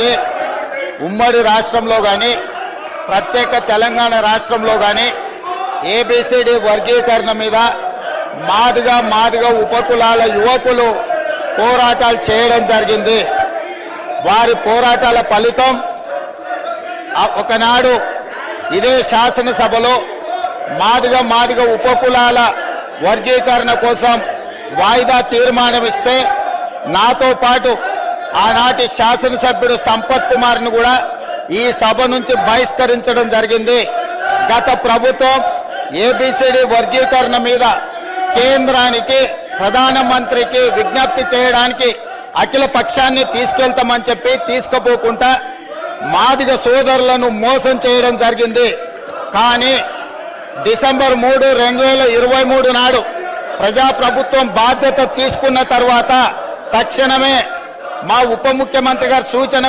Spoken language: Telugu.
నుంచి ఉమ్మడి రాష్ట్రంలో కానీ ప్రత్యేక తెలంగాణ రాష్ట్రంలో కానీ ఏబిసిడి వర్గీకరణ మీద మాదిగ ఉపకులాల యువకులు పోరాటాలు చేయడం జరిగింది. వారి పోరాటాల ఫలితం ఒకనాడు ఇదే శాసనసభలో మాదిగ ఉపకులాల వర్గీకరణ కోసం వాయిదా తీర్మానం ఇస్తే నాతో పాటు ఆనాటి శాసనసభ్యుడు సంపత్ కుమార్ను కూడా ఈ సభ నుంచి బహిష్కరించడం జరిగింది. గత ప్రభుత్వం ఏబిసిడి వర్గీకరణ మీద కేంద్రానికి ప్రధానమంత్రికి విజ్ఞప్తి చేయడానికి అఖిల పక్షాన్ని తీసుకెళ్తామని చెప్పి తీసుకుపోకుండా మాదిగ సోదరులను మోసం చేయడం జరిగింది. కానీ డిసెంబర్ 3, 2023 నాడు ప్రజాప్రభుత్వం బాధ్యత తీసుకున్న తర్వాత తక్షణమే మా ఉప ముఖ్యమంత్రి గారి సూచన